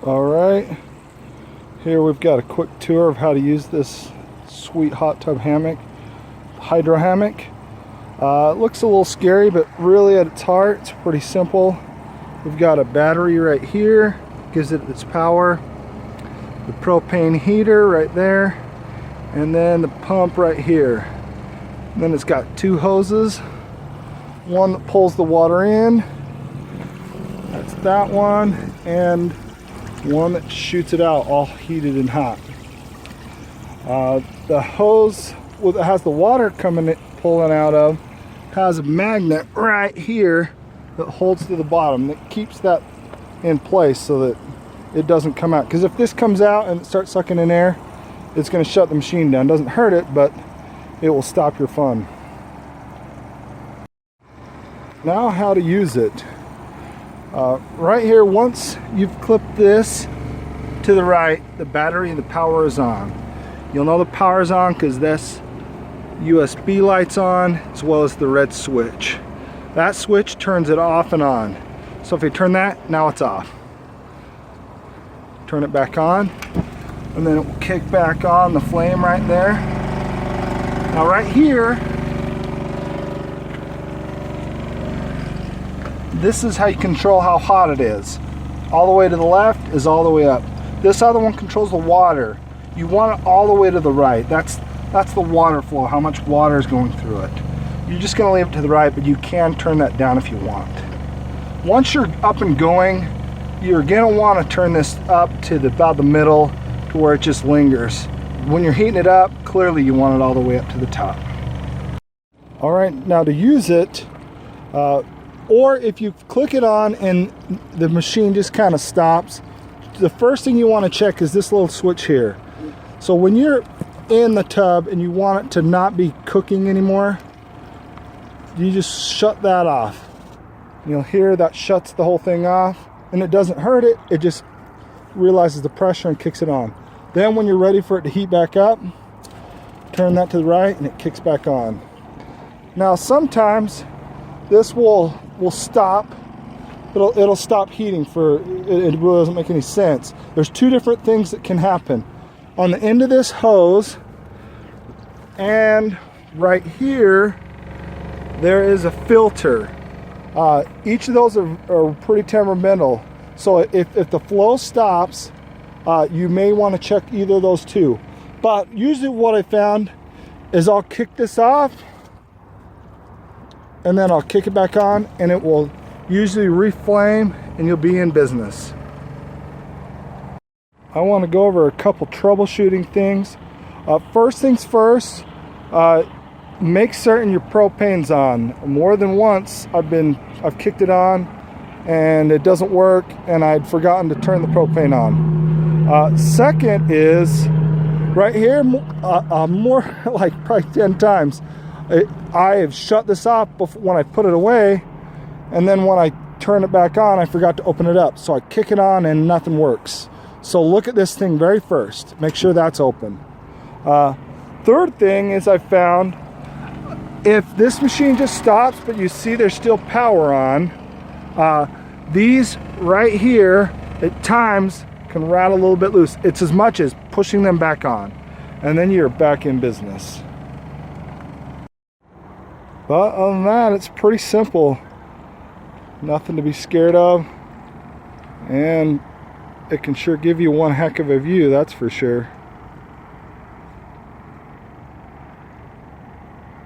Alright, here we've got a quick tour of how to use this sweet hot tub hammock, Hydro Hammock. It looks a little scary, but really at its heart it's pretty simple. We've got a battery right here, gives it its power, the propane heater right there, and then the pump right here. And then it's got two hoses, one that pulls the water in, that's that one, and one that shoots it out all heated and hot. The hose that has the water pulling out of has a magnet right here that holds to the bottom that keeps that in place so that it doesn't come out, because if this comes out and it starts sucking in air, it's going to shut the machine down. It doesn't hurt it, but it will stop your fun. Now how to use it. Right here, once you've clipped this to the right, the battery and the power is on. You'll know the power is on because this USB light's on, as well as the red switch. That switch turns it off and on. So if you turn that, now it's off. Turn it back on, and then it will kick back on the flame right there. Now right here, this is how you control how hot it is. All the way to the left is all the way up. This other one controls the water. You want it all the way to the right. That's the water flow, how much water is going through it. You're just going to leave it to the right, but you can turn that down if you want. Once you're up and going, you're going to want to turn this up to about the middle to where it just lingers. When you're heating it up, clearly you want it all the way up to the top. All right, now to use it, or if you click it on and the machine just kind of stops, the first thing you want to check is this little switch here. So when you're in the tub and you want it to not be cooking anymore, you just shut that off. You'll hear that shuts the whole thing off, and it doesn't hurt it, it just realizes the pressure and kicks it on. Then when you're ready for it to heat back up, turn that to the right and it kicks back on. Now sometimes this will stop. It'll stop heating for it really doesn't make any sense. There's two different things that can happen. On the end of this hose and right here, there is a filter. Each of those are pretty temperamental. So if the flow stops, you may want to check either of those two. But usually what I found is I'll kick this off and then I'll kick it back on, and it will usually reflame and you'll be in business. I want to go over a couple troubleshooting things. First things first, make certain your propane's on. More than once I've kicked it on and it doesn't work, and I'd forgotten to turn the propane on. Second is right here, more like probably 10 times I have shut this off when I put it away, and then when I turn it back on I forgot to open it up, so I kick it on and nothing works. So look at this thing very first, make sure that's open. Third thing is I found, if this machine just stops but you see there's still power on, these right here at times can rattle a little bit loose. It's as much as pushing them back on, and then you're back in business. But other than that, it's pretty simple. Nothing to be scared of, and it can sure give you one heck of a view, that's for sure.